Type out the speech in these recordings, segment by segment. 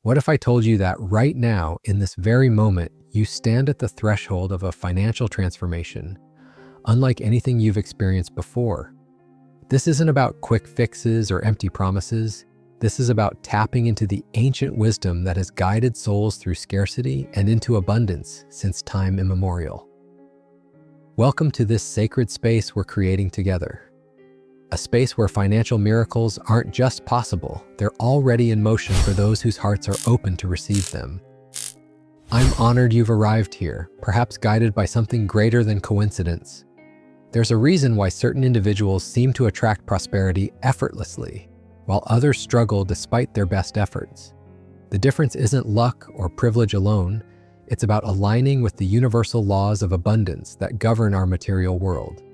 What if I told you that right now, in this very moment, you stand at the threshold of a financial transformation, unlike anything you've experienced before? This isn't about quick fixes or empty promises. This is about tapping into the ancient wisdom that has guided souls through scarcity and into abundance since time immemorial. Welcome to this sacred space we're creating together. A space where financial miracles aren't just possible, they're already in motion for those whose hearts are open to receive them. I'm honored you've arrived here, perhaps guided by something greater than coincidence. There's a reason why certain individuals seem to attract prosperity effortlessly, while others struggle despite their best efforts. The difference isn't luck or privilege alone, it's about aligning with the universal laws of abundance that govern our material world.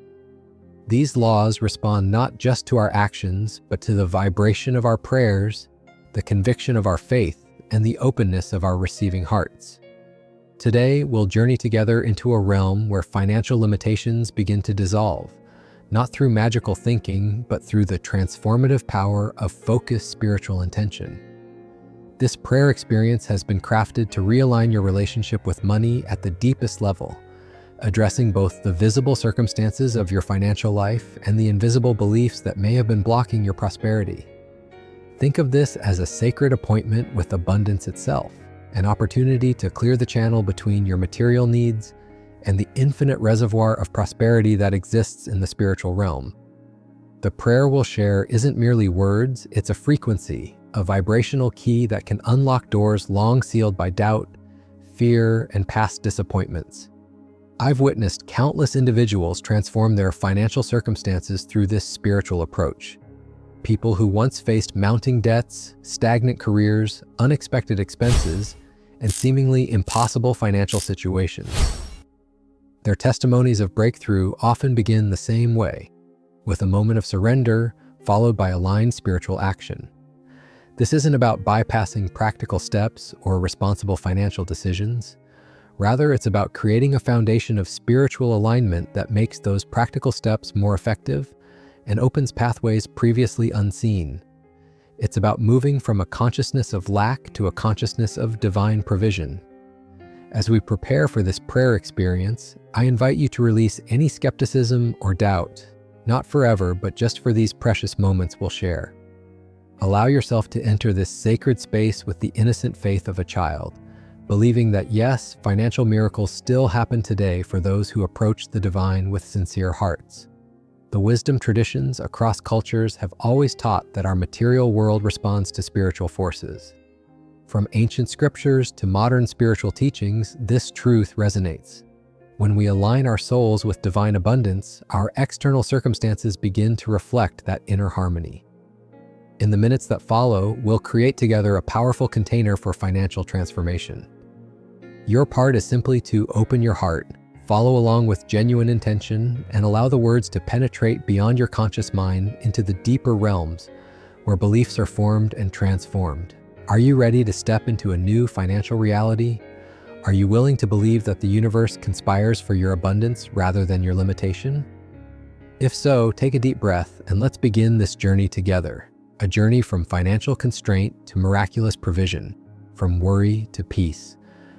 These laws respond not just to our actions, but to the vibration of our prayers, the conviction of our faith, and the openness of our receiving hearts. Today, we'll journey together into a realm where financial limitations begin to dissolve, not through magical thinking, but through the transformative power of focused spiritual intention. This prayer experience has been crafted to realign your relationship with money at the deepest level, addressing both the visible circumstances of your financial life and the invisible beliefs that may have been blocking your prosperity. Think of this as a sacred appointment with abundance itself, an opportunity to clear the channel between your material needs and the infinite reservoir of prosperity that exists in the spiritual realm. The prayer we'll share isn't merely words, it's a frequency, a vibrational key that can unlock doors long sealed by doubt, fear, and past disappointments. I've witnessed countless individuals transform their financial circumstances through this spiritual approach. People who once faced mounting debts, stagnant careers, unexpected expenses, and seemingly impossible financial situations. Their testimonies of breakthrough often begin the same way, with a moment of surrender followed by aligned spiritual action. This isn't about bypassing practical steps or responsible financial decisions. Rather, it's about creating a foundation of spiritual alignment that makes those practical steps more effective and opens pathways previously unseen. It's about moving from a consciousness of lack to a consciousness of divine provision. As we prepare for this prayer experience, I invite you to release any skepticism or doubt, not forever, but just for these precious moments we'll share. Allow yourself to enter this sacred space with the innocent faith of a child, believing that yes, financial miracles still happen today for those who approach the divine with sincere hearts. The wisdom traditions across cultures have always taught that our material world responds to spiritual forces. From ancient scriptures to modern spiritual teachings, this truth resonates. When we align our souls with divine abundance, our external circumstances begin to reflect that inner harmony. In the minutes that follow, we'll create together a powerful container for financial transformation. Your part is simply to open your heart, follow along with genuine intention, and allow the words to penetrate beyond your conscious mind into the deeper realms where beliefs are formed and transformed. Are you ready to step into a new financial reality? Are you willing to believe that the universe conspires for your abundance rather than your limitation? If so, take a deep breath and let's begin this journey together. A journey from financial constraint to miraculous provision, from worry to peace,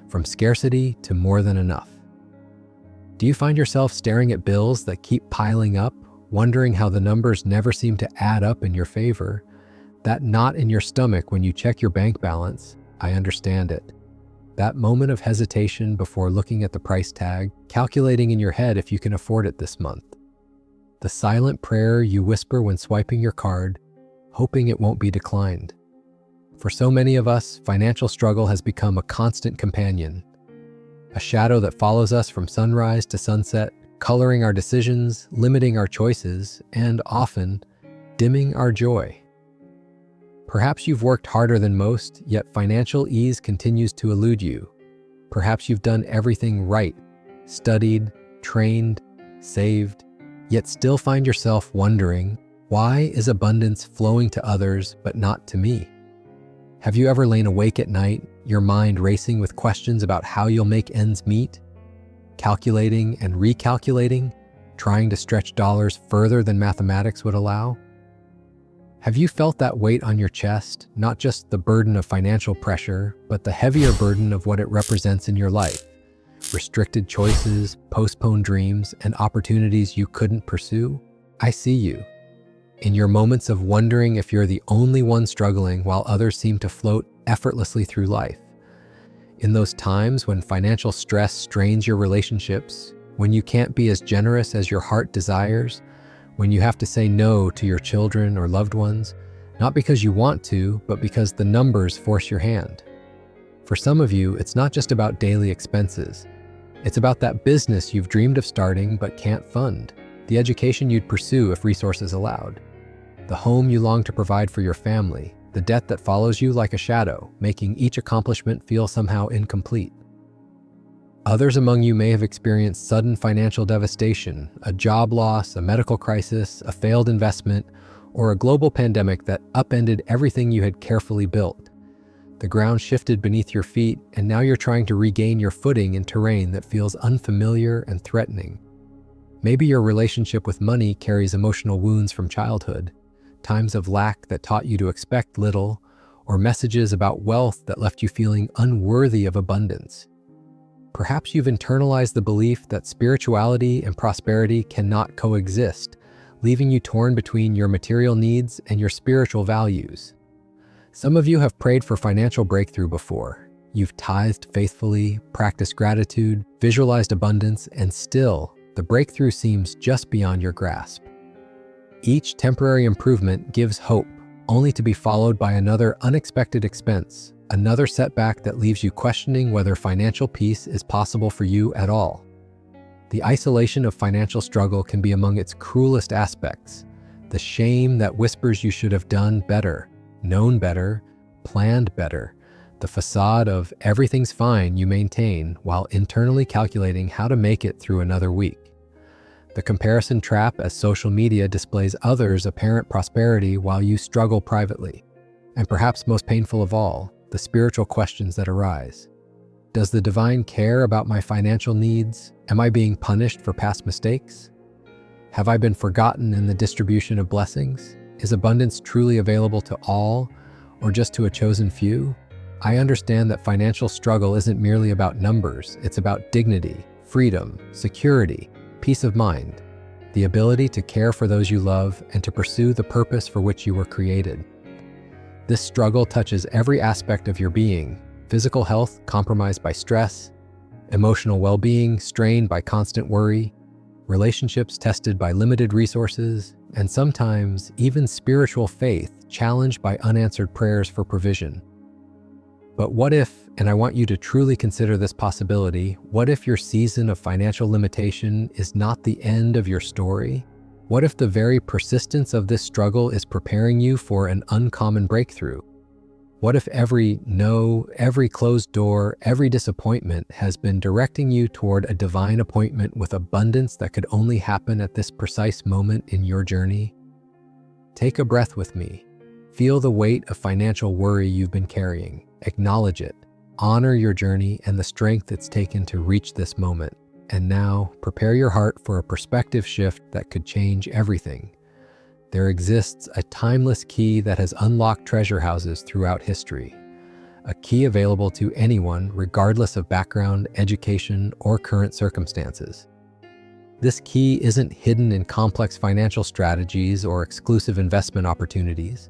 from scarcity to more than enough. Do you find yourself staring at bills that keep piling up, wondering how the numbers never seem to add up in your favor? That knot in your stomach when you check your bank balance, I understand it. That moment of hesitation before looking at the price tag, calculating in your head if you can afford it this month. The silent prayer you whisper when swiping your card, hoping it won't be declined. For so many of us, financial struggle has become a constant companion, a shadow that follows us from sunrise to sunset, coloring our decisions, limiting our choices, and often dimming our joy. Perhaps you've worked harder than most, yet financial ease continues to elude you. Perhaps you've done everything right, studied, trained, saved, yet still find yourself wondering, why is abundance flowing to others but not to me? Have you ever lain awake at night, your mind racing with questions about how you'll make ends meet? Calculating and recalculating, trying to stretch dollars further than mathematics would allow? Have you felt that weight on your chest, not just the burden of financial pressure, but the heavier burden of what it represents in your life? Restricted choices, postponed dreams, and opportunities you couldn't pursue? I see you. In your moments of wondering if you're the only one struggling while others seem to float effortlessly through life. In those times when financial stress strains your relationships, when you can't be as generous as your heart desires, when you have to say no to your children or loved ones, not because you want to, but because the numbers force your hand. For some of you, it's not just about daily expenses. It's about that business you've dreamed of starting but can't fund, the education you'd pursue if resources allowed, the home you long to provide for your family, the debt that follows you like a shadow, making each accomplishment feel somehow incomplete. Others among you may have experienced sudden financial devastation, a job loss, a medical crisis, a failed investment, or a global pandemic that upended everything you had carefully built. The ground shifted beneath your feet, and now you're trying to regain your footing in terrain that feels unfamiliar and threatening. Maybe your relationship with money carries emotional wounds from childhood, times of lack that taught you to expect little, or messages about wealth that left you feeling unworthy of abundance. Perhaps you've internalized the belief that spirituality and prosperity cannot coexist, leaving you torn between your material needs and your spiritual values. Some of you have prayed for financial breakthrough before. You've tithed faithfully, practiced gratitude, visualized abundance, and still, the breakthrough seems just beyond your grasp. Each temporary improvement gives hope, only to be followed by another unexpected expense, another setback that leaves you questioning whether financial peace is possible for you at all. The isolation of financial struggle can be among its cruelest aspects. The shame that whispers you should have done better, known better, planned better. The facade of everything's fine you maintain while internally calculating how to make it through another week. The comparison trap as social media displays others' apparent prosperity while you struggle privately. And perhaps most painful of all, the spiritual questions that arise. Does the divine care about my financial needs? Am I being punished for past mistakes? Have I been forgotten in the distribution of blessings? Is abundance truly available to all, or just to a chosen few? I understand that financial struggle isn't merely about numbers, it's about dignity, freedom, security, peace of mind, the ability to care for those you love and to pursue the purpose for which you were created. This struggle touches every aspect of your being: physical health compromised by stress, emotional well-being strained by constant worry, relationships tested by limited resources, and sometimes even spiritual faith challenged by unanswered prayers for provision. But what if, and I want you to truly consider this possibility, what if your season of financial limitation is not the end of your story? What if the very persistence of this struggle is preparing you for an uncommon breakthrough? What if every no, every closed door, every disappointment has been directing you toward a divine appointment with abundance that could only happen at this precise moment in your journey? Take a breath with me. Feel the weight of financial worry you've been carrying. Acknowledge it. Honor your journey and the strength it's taken to reach this moment. And now, prepare your heart for a perspective shift that could change everything. There exists a timeless key that has unlocked treasure houses throughout history. A key available to anyone, regardless of background, education, or current circumstances. This key isn't hidden in complex financial strategies or exclusive investment opportunities.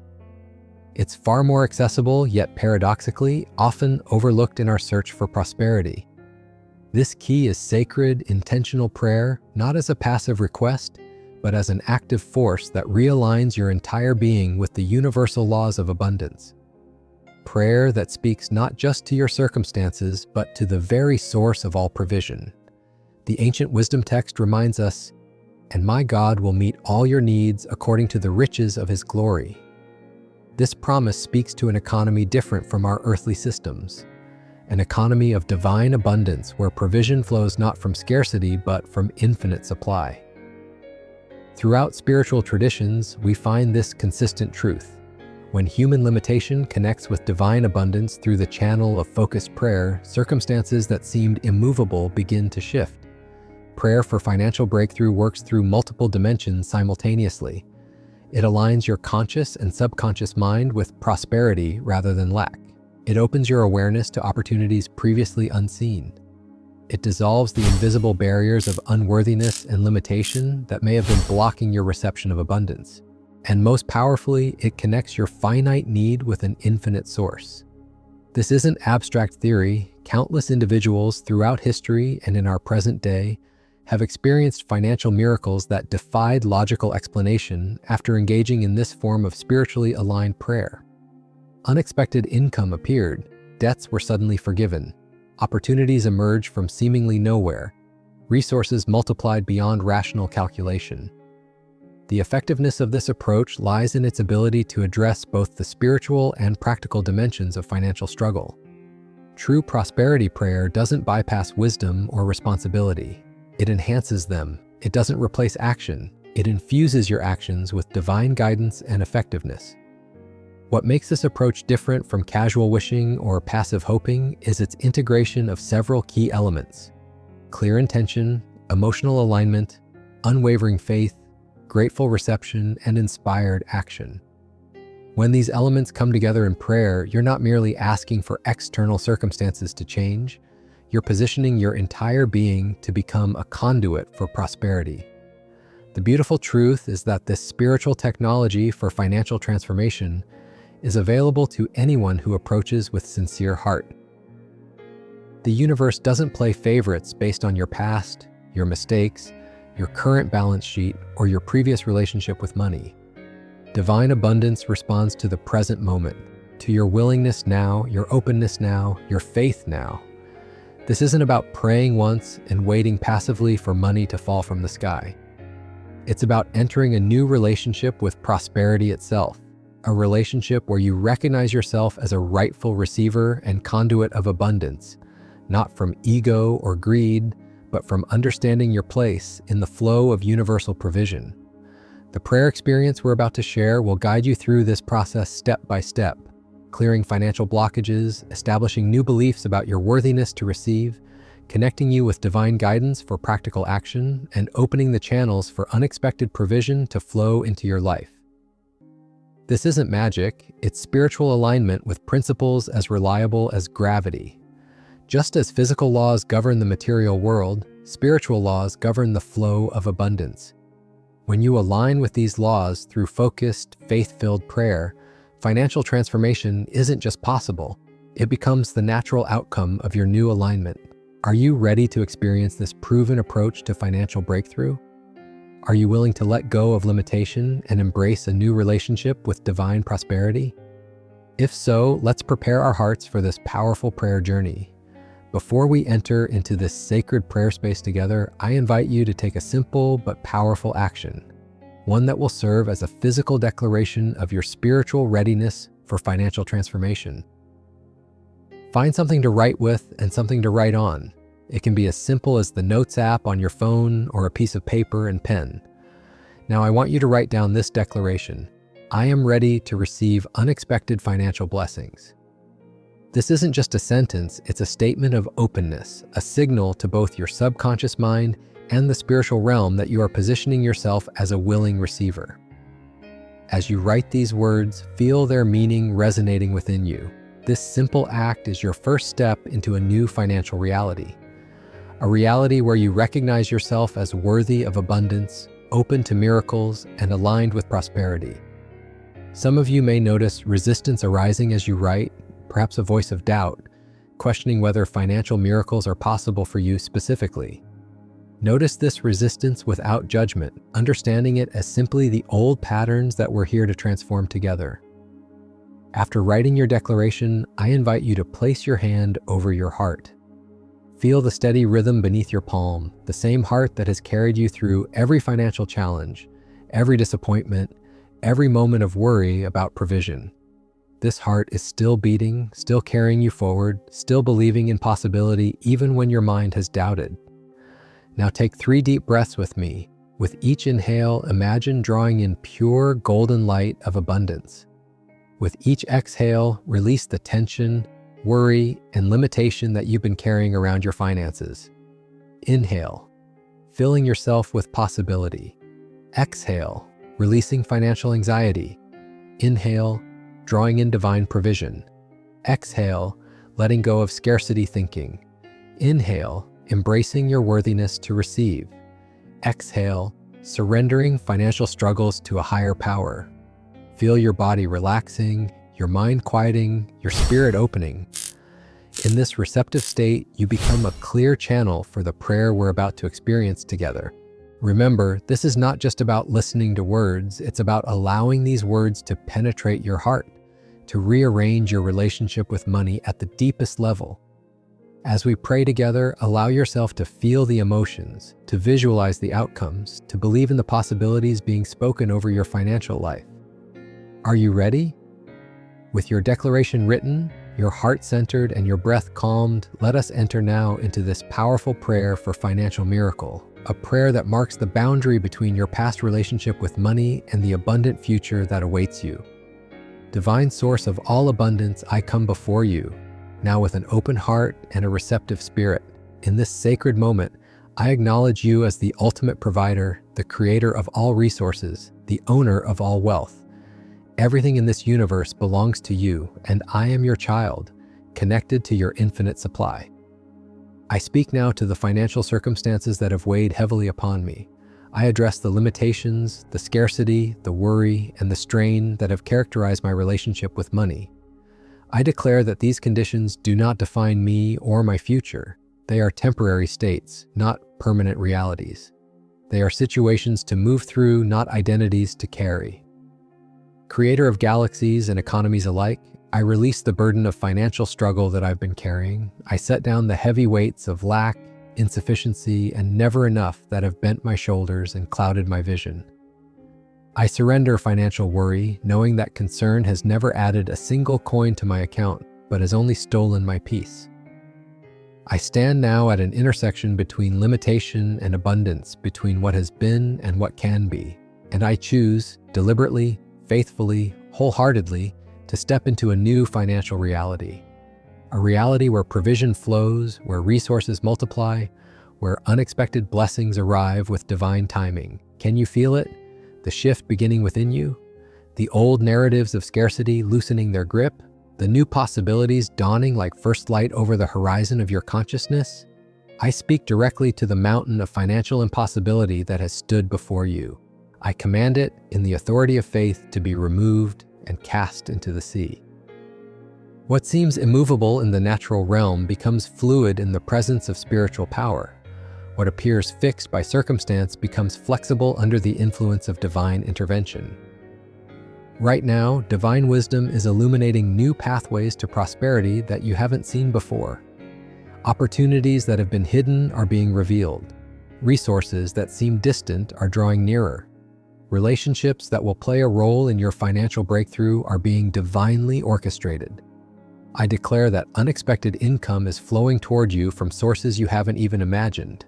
It's far more accessible, yet paradoxically, often overlooked in our search for prosperity. This key is sacred, intentional prayer, not as a passive request, but as an active force that realigns your entire being with the universal laws of abundance. Prayer that speaks not just to your circumstances, but to the very source of all provision. The ancient wisdom text reminds us, "And my God will meet all your needs according to the riches of his glory." This promise speaks to an economy different from our earthly systems. An economy of divine abundance where provision flows not from scarcity but from infinite supply. Throughout spiritual traditions, we find this consistent truth. When human limitation connects with divine abundance through the channel of focused prayer, circumstances that seemed immovable begin to shift. Prayer for financial breakthrough works through multiple dimensions simultaneously. It aligns your conscious and subconscious mind with prosperity rather than lack. It opens your awareness to opportunities previously unseen. It dissolves the invisible barriers of unworthiness and limitation that may have been blocking your reception of abundance. And most powerfully, it connects your finite need with an infinite source. This isn't abstract theory. Countless individuals throughout history and in our present day have experienced financial miracles that defied logical explanation after engaging in this form of spiritually aligned prayer. Unexpected income appeared, debts were suddenly forgiven, opportunities emerged from seemingly nowhere, resources multiplied beyond rational calculation. The effectiveness of this approach lies in its ability to address both the spiritual and practical dimensions of financial struggle. True prosperity prayer doesn't bypass wisdom or responsibility. It enhances them. It doesn't replace action. It infuses your actions with divine guidance and effectiveness. What makes this approach different from casual wishing or passive hoping is its integration of several key elements: clear intention, emotional alignment, unwavering faith, grateful reception, and inspired action. When these elements come together in prayer, you're not merely asking for external circumstances to change, you're positioning your entire being to become a conduit for prosperity. The beautiful truth is that this spiritual technology for financial transformation is available to anyone who approaches with sincere heart. The universe doesn't play favorites based on your past, your mistakes, your current balance sheet, or your previous relationship with money. Divine abundance responds to the present moment, to your willingness now, your openness now, your faith now. This isn't about praying once and waiting passively for money to fall from the sky. It's about entering a new relationship with prosperity itself, a relationship where you recognize yourself as a rightful receiver and conduit of abundance, not from ego or greed, but from understanding your place in the flow of universal provision. The prayer experience we're about to share will guide you through this process step by step, clearing financial blockages, establishing new beliefs about your worthiness to receive, connecting you with divine guidance for practical action, and opening the channels for unexpected provision to flow into your life. This isn't magic, it's spiritual alignment with principles as reliable as gravity. Just as physical laws govern the material world, spiritual laws govern the flow of abundance. When you align with these laws through focused, faith-filled prayer, financial transformation isn't just possible, it becomes the natural outcome of your new alignment. Are you ready to experience this proven approach to financial breakthrough? Are you willing to let go of limitation and embrace a new relationship with divine prosperity? If so, let's prepare our hearts for this powerful prayer journey. Before we enter into this sacred prayer space together, I invite you to take a simple but powerful action, one that will serve as a physical declaration of your spiritual readiness for financial transformation. Find something to write with and something to write on. It can be as simple as the Notes app on your phone or a piece of paper and pen. Now I want you to write down this declaration: I am ready to receive unexpected financial blessings. This isn't just a sentence, it's a statement of openness, a signal to both your subconscious mind and the spiritual realm that you are positioning yourself as a willing receiver. As you write these words, feel their meaning resonating within you. This simple act is your first step into a new financial reality. A reality where you recognize yourself as worthy of abundance, open to miracles, and aligned with prosperity. Some of you may notice resistance arising as you write, perhaps a voice of doubt, questioning whether financial miracles are possible for you specifically. Notice this resistance without judgment, understanding it as simply the old patterns that we're here to transform together. After writing your declaration, I invite you to place your hand over your heart. Feel the steady rhythm beneath your palm, the same heart that has carried you through every financial challenge, every disappointment, every moment of worry about provision. This heart is still beating, still carrying you forward, still believing in possibility even when your mind has doubted. Now take 3 deep breaths with me. With each inhale, imagine drawing in pure golden light of abundance. With each exhale, release the tension, worry, and limitation that you've been carrying around your finances. Inhale, filling yourself with possibility. Exhale, releasing financial anxiety. Inhale, drawing in divine provision. Exhale, letting go of scarcity thinking. Inhale, embracing your worthiness to receive. Exhale, surrendering financial struggles to a higher power. Feel your body relaxing, your mind quieting, your spirit opening. In this receptive state, you become a clear channel for the prayer we're about to experience together. Remember, this is not just about listening to words, it's about allowing these words to penetrate your heart, to rearrange your relationship with money at the deepest level. As we pray together, allow yourself to feel the emotions, to visualize the outcomes, to believe in the possibilities being spoken over your financial life. Are you ready? With your declaration written, your heart centered, and your breath calmed, let us enter now into this powerful prayer for financial miracle, a prayer that marks the boundary between your past relationship with money and the abundant future that awaits you. Divine Source of all abundance, I come before you, now with an open heart and a receptive spirit. In this sacred moment, I acknowledge you as the ultimate provider, the creator of all resources, the owner of all wealth. Everything in this universe belongs to you, and I am your child, connected to your infinite supply. I speak now to the financial circumstances that have weighed heavily upon me. I address the limitations, the scarcity, the worry, and the strain that have characterized my relationship with money. I declare that these conditions do not define me or my future. They are temporary states, not permanent realities. They are situations to move through, not identities to carry. Creator of galaxies and economies alike, I release the burden of financial struggle that I've been carrying. I set down the heavy weights of lack, insufficiency, and never enough that have bent my shoulders and clouded my vision. I surrender financial worry, knowing that concern has never added a single coin to my account, but has only stolen my peace. I stand now at an intersection between limitation and abundance, between what has been and what can be, and I choose, deliberately, faithfully, wholeheartedly, to step into a new financial reality. A reality where provision flows, where resources multiply, where unexpected blessings arrive with divine timing. Can you feel it? The shift beginning within you? The old narratives of scarcity loosening their grip? The new possibilities dawning like first light over the horizon of your consciousness? I speak directly to the mountain of financial impossibility that has stood before you. I command it, in the authority of faith, to be removed and cast into the sea. What seems immovable in the natural realm becomes fluid in the presence of spiritual power. What appears fixed by circumstance becomes flexible under the influence of divine intervention. Right now, divine wisdom is illuminating new pathways to prosperity that you haven't seen before. Opportunities that have been hidden are being revealed. Resources that seem distant are drawing nearer. Relationships that will play a role in your financial breakthrough are being divinely orchestrated. I declare that unexpected income is flowing toward you from sources you haven't even imagined.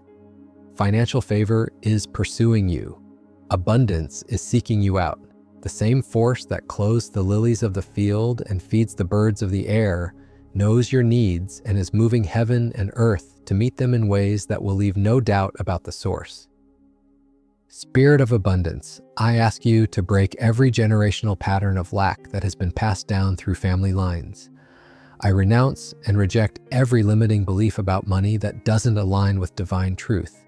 Financial favor is pursuing you. Abundance is seeking you out. The same force that clothes the lilies of the field and feeds the birds of the air knows your needs and is moving heaven and earth to meet them in ways that will leave no doubt about the source. Spirit of abundance, I ask you to break every generational pattern of lack that has been passed down through family lines. I renounce and reject every limiting belief about money that doesn't align with divine truth.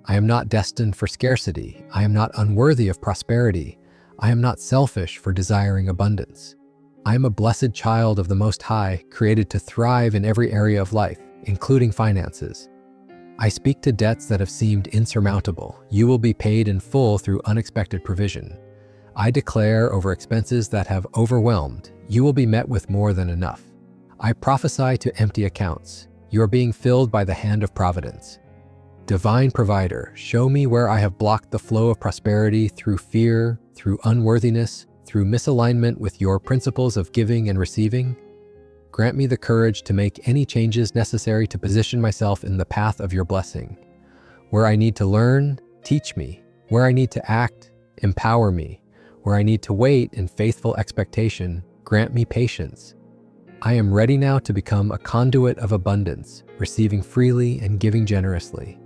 I am not destined for scarcity. I am not unworthy of prosperity. I am not selfish for desiring abundance. I am a blessed child of the Most High, created to thrive in every area of life, including finances. I speak to debts that have seemed insurmountable. You will be paid in full through unexpected provision. I declare over expenses that have overwhelmed, you will be met with more than enough. I prophesy to empty accounts. You are being filled by the hand of providence. Divine provider, show me where I have blocked the flow of prosperity through fear, through unworthiness, through misalignment with your principles of giving and receiving. Grant me the courage to make any changes necessary to position myself in the path of your blessing. Where I need to learn, teach me. Where I need to act, empower me. Where I need to wait in faithful expectation, grant me patience. I am ready now to become a conduit of abundance, receiving freely and giving generously.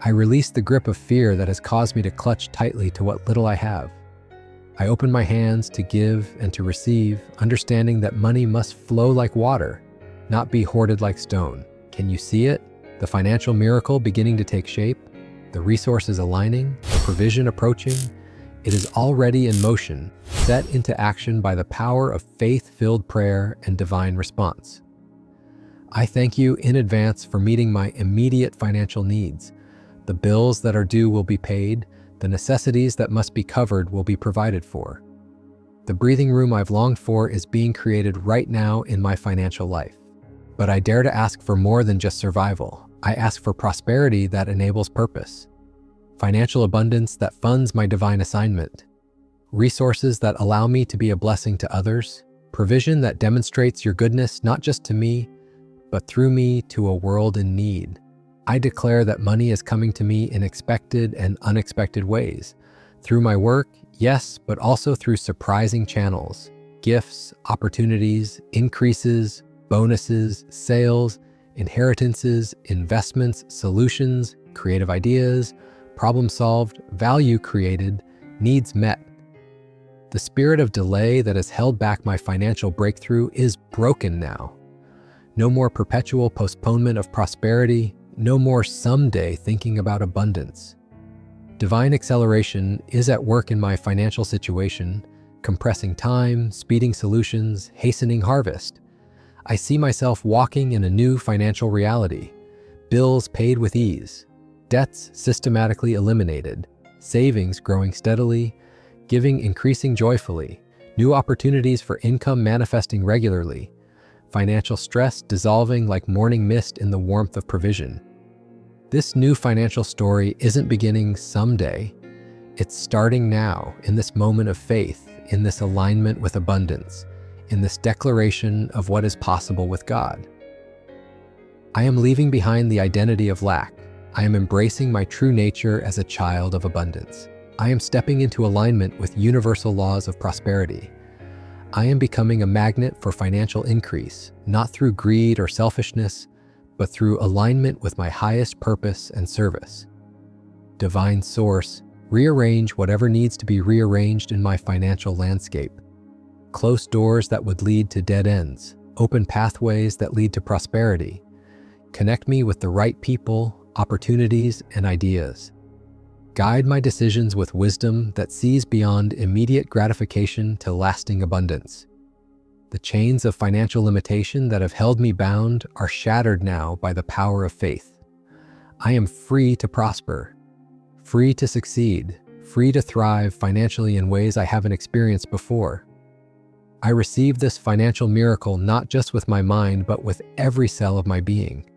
I release the grip of fear that has caused me to clutch tightly to what little I have. I open my hands to give and to receive, understanding that money must flow like water, not be hoarded like stone. Can you see it? The financial miracle beginning to take shape, the resources aligning, the provision approaching. It is already in motion, set into action by the power of faith-filled prayer and divine response. I thank you in advance for meeting my immediate financial needs. The bills that are due will be paid, the necessities that must be covered will be provided for. The breathing room I've longed for is being created right now in my financial life. But I dare to ask for more than just survival. I ask for prosperity that enables purpose, financial abundance that funds my divine assignment, resources that allow me to be a blessing to others, provision that demonstrates your goodness not just to me, but through me to a world in need. I declare that money is coming to me in expected and unexpected ways, through my work, yes, but also through surprising channels, gifts, opportunities, increases, bonuses, sales, inheritances, investments, solutions, creative ideas, problem solved, value created, needs met. The spirit of delay that has held back my financial breakthrough is broken now. No more perpetual postponement of prosperity, no more someday thinking about abundance. Divine acceleration is at work in my financial situation, compressing time, speeding solutions, hastening harvest. I see myself walking in a new financial reality, bills paid with ease, debts systematically eliminated, savings growing steadily, giving increasing joyfully, new opportunities for income manifesting regularly, financial stress dissolving like morning mist in the warmth of provision. This new financial story isn't beginning someday. It's starting now, in this moment of faith, in this alignment with abundance, in this declaration of what is possible with God. I am leaving behind the identity of lack. I am embracing my true nature as a child of abundance. I am stepping into alignment with universal laws of prosperity. I am becoming a magnet for financial increase, not through greed or selfishness, but through alignment with my highest purpose and service. Divine Source, rearrange whatever needs to be rearranged in my financial landscape. Close doors that would lead to dead ends, open pathways that lead to prosperity. Connect me with the right people, opportunities, and ideas. Guide my decisions with wisdom that sees beyond immediate gratification to lasting abundance. The chains of financial limitation that have held me bound are shattered now by the power of faith. I am free to prosper, free to succeed, free to thrive financially in ways I haven't experienced before. I receive this financial miracle not just with my mind, but with every cell of my being.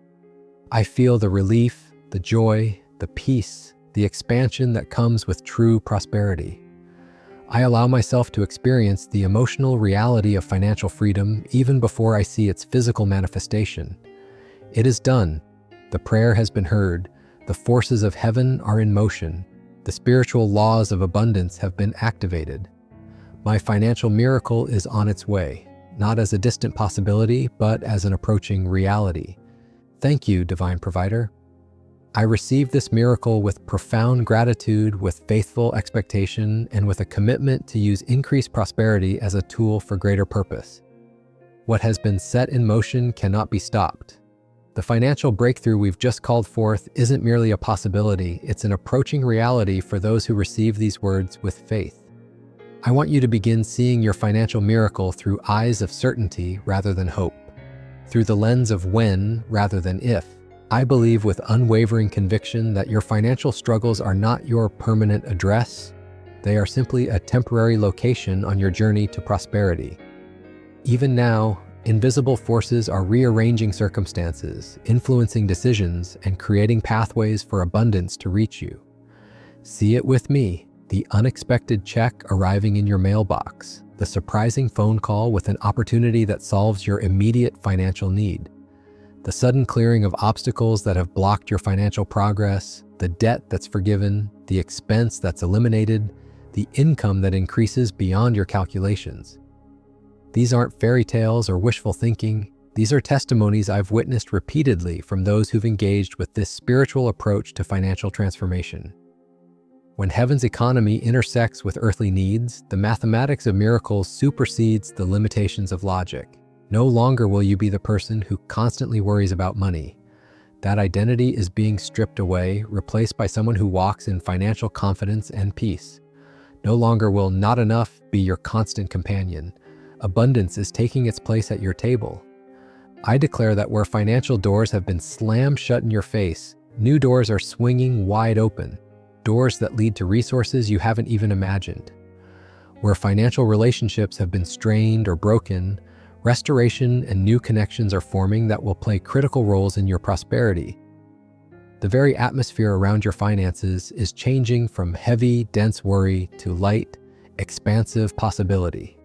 I feel the relief, the joy, the peace, the expansion that comes with true prosperity. I allow myself to experience the emotional reality of financial freedom even before I see its physical manifestation. It is done. The prayer has been heard. The forces of heaven are in motion. The spiritual laws of abundance have been activated. My financial miracle is on its way, not as a distant possibility, but as an approaching reality. Thank you, Divine Provider. I receive this miracle with profound gratitude, with faithful expectation, and with a commitment to use increased prosperity as a tool for greater purpose. What has been set in motion cannot be stopped. The financial breakthrough we've just called forth isn't merely a possibility, it's an approaching reality for those who receive these words with faith. I want you to begin seeing your financial miracle through eyes of certainty rather than hope, through the lens of when rather than if. I believe with unwavering conviction that your financial struggles are not your permanent address. They are simply a temporary location on your journey to prosperity. Even now, invisible forces are rearranging circumstances, influencing decisions, and creating pathways for abundance to reach you. See it with me. The unexpected check arriving in your mailbox, the surprising phone call with an opportunity that solves your immediate financial need, the sudden clearing of obstacles that have blocked your financial progress, the debt that's forgiven, the expense that's eliminated, the income that increases beyond your calculations. These aren't fairy tales or wishful thinking. These are testimonies I've witnessed repeatedly from those who've engaged with this spiritual approach to financial transformation. When heaven's economy intersects with earthly needs, the mathematics of miracles supersedes the limitations of logic. No longer will you be the person who constantly worries about money. That identity is being stripped away, replaced by someone who walks in financial confidence and peace. No longer will not enough be your constant companion. Abundance is taking its place at your table. I declare that where financial doors have been slammed shut in your face, new doors are swinging wide open, doors that lead to resources you haven't even imagined. Where financial relationships have been strained or broken, restoration and new connections are forming that will play critical roles in your prosperity. The very atmosphere around your finances is changing from heavy, dense worry to light, expansive possibility.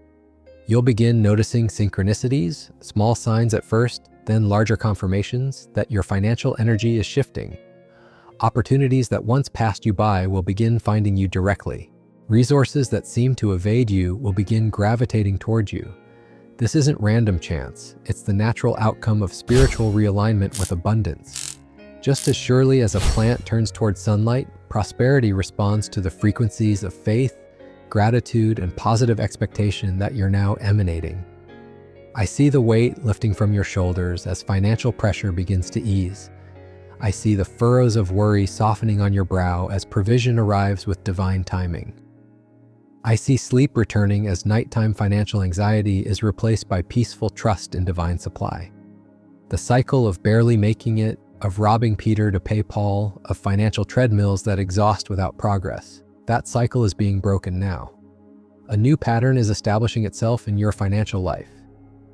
You'll begin noticing synchronicities, small signs at first, then larger confirmations that your financial energy is shifting. Opportunities that once passed you by will begin finding you directly. Resources that seem to evade you will begin gravitating toward you. This isn't random chance, it's the natural outcome of spiritual realignment with abundance. Just as surely as a plant turns toward sunlight, prosperity responds to the frequencies of faith, gratitude, and positive expectation that you're now emanating. I see the weight lifting from your shoulders as financial pressure begins to ease. I see the furrows of worry softening on your brow as provision arrives with divine timing. I see sleep returning as nighttime financial anxiety is replaced by peaceful trust in divine supply. The cycle of barely making it, of robbing Peter to pay Paul, of financial treadmills that exhaust without progress, that cycle is being broken now. A new pattern is establishing itself in your financial life.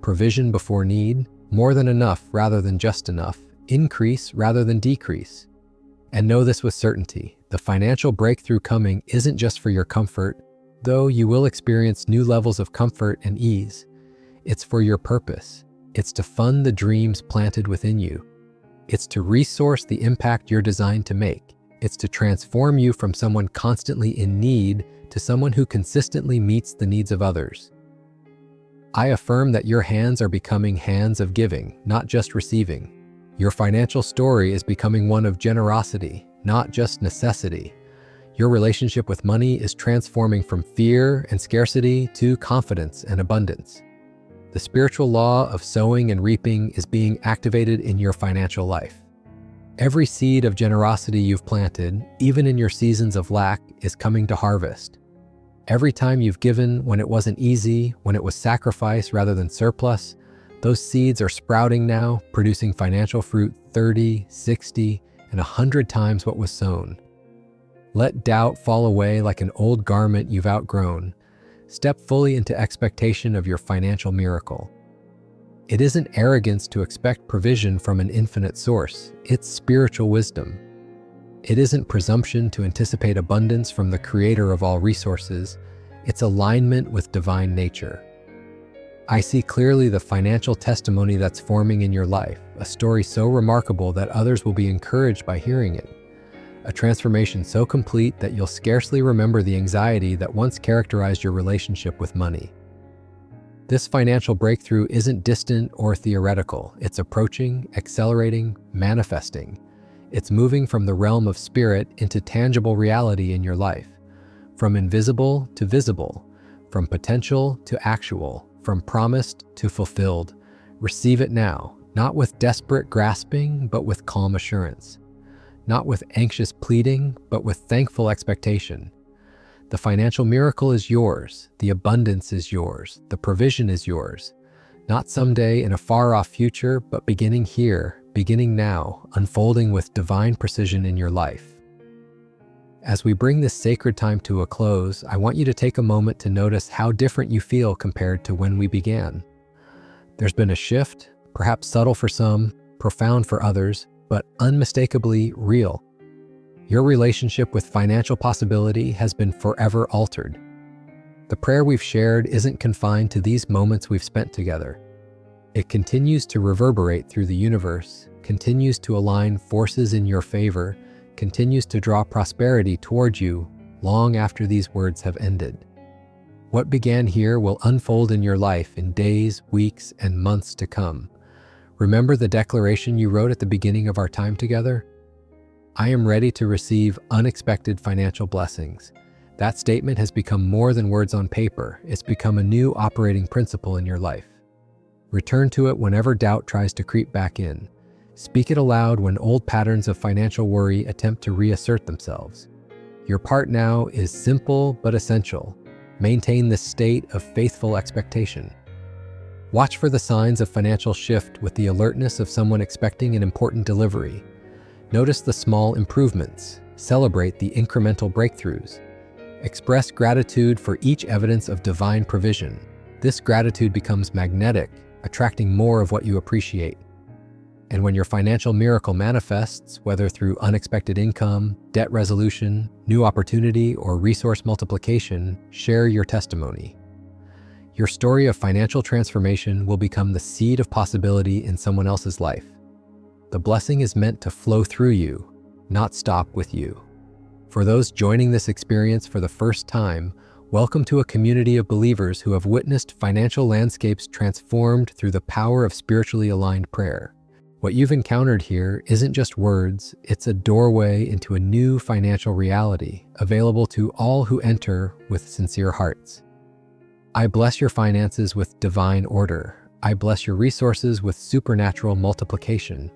Provision before need, more than enough rather than just enough, increase rather than decrease. And know this with certainty, the financial breakthrough coming isn't just for your comfort, though you will experience new levels of comfort and ease. It's for your purpose. It's to fund the dreams planted within you. It's to resource the impact you're designed to make. It's to transform you from someone constantly in need to someone who consistently meets the needs of others. I affirm that your hands are becoming hands of giving, not just receiving. Your financial story is becoming one of generosity, not just necessity. Your relationship with money is transforming from fear and scarcity to confidence and abundance. The spiritual law of sowing and reaping is being activated in your financial life. Every seed of generosity you've planted, even in your seasons of lack, is coming to harvest. Every time you've given when it wasn't easy, when it was sacrifice rather than surplus, those seeds are sprouting now, producing financial fruit 30, 60, and 100 times what was sown. Let doubt fall away like an old garment you've outgrown. Step fully into expectation of your financial miracle. It isn't arrogance to expect provision from an infinite source, it's spiritual wisdom. It isn't presumption to anticipate abundance from the creator of all resources, it's alignment with divine nature. I see clearly the financial testimony that's forming in your life, a story so remarkable that others will be encouraged by hearing it. A transformation so complete that you'll scarcely remember the anxiety that once characterized your relationship with money. This financial breakthrough isn't distant or theoretical. It's approaching, accelerating, manifesting. It's moving from the realm of spirit into tangible reality in your life. From invisible to visible, from potential to actual, from promised to fulfilled. Receive it now, not with desperate grasping, but with calm assurance. Not with anxious pleading, but with thankful expectation. The financial miracle is yours, the abundance is yours, the provision is yours. Not someday in a far-off future, but beginning here, beginning now, unfolding with divine precision in your life. As we bring this sacred time to a close, I want you to take a moment to notice how different you feel compared to when we began. There's been a shift, perhaps subtle for some, profound for others, but unmistakably real. Your relationship with financial possibility has been forever altered. The prayer we've shared isn't confined to these moments we've spent together. It continues to reverberate through the universe, continues to align forces in your favor, continues to draw prosperity toward you long after these words have ended. What began here will unfold in your life in days, weeks, and months to come. Remember the declaration you wrote at the beginning of our time together? I am ready to receive unexpected financial blessings. That statement has become more than words on paper. It's become a new operating principle in your life. Return to it whenever doubt tries to creep back in. Speak it aloud when old patterns of financial worry attempt to reassert themselves. Your part now is simple but essential. Maintain this state of faithful expectation. Watch for the signs of financial shift with the alertness of someone expecting an important delivery. Notice the small improvements. Celebrate the incremental breakthroughs. Express gratitude for each evidence of divine provision. This gratitude becomes magnetic, attracting more of what you appreciate. And when your financial miracle manifests, whether through unexpected income, debt resolution, new opportunity, or resource multiplication, share your testimony. Your story of financial transformation will become the seed of possibility in someone else's life. The blessing is meant to flow through you, not stop with you. For those joining this experience for the first time, welcome to a community of believers who have witnessed financial landscapes transformed through the power of spiritually aligned prayer. What you've encountered here isn't just words, it's a doorway into a new financial reality, available to all who enter with sincere hearts. I bless your finances with divine order. I bless your resources with supernatural multiplication.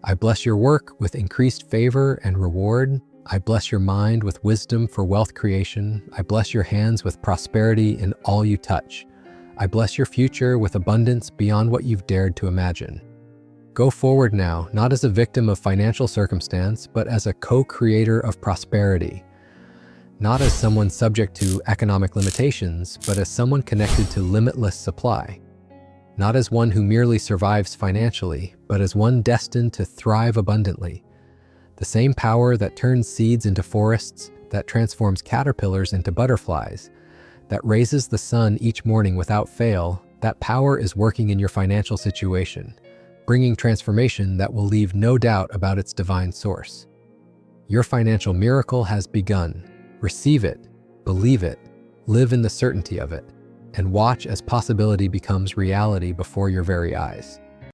I bless your work with increased favor and reward. I bless your mind with wisdom for wealth creation. I bless your hands with prosperity in all you touch. I bless your future with abundance beyond what you've dared to imagine. Go forward now, not as a victim of financial circumstance, but as a co-creator of prosperity. Not as someone subject to economic limitations, but as someone connected to limitless supply. Not as one who merely survives financially, but as one destined to thrive abundantly. The same power that turns seeds into forests, that transforms caterpillars into butterflies, that raises the sun each morning without fail, that power is working in your financial situation, bringing transformation that will leave no doubt about its divine source. Your financial miracle has begun. Receive it, believe it, live in the certainty of it, and watch as possibility becomes reality before your very eyes.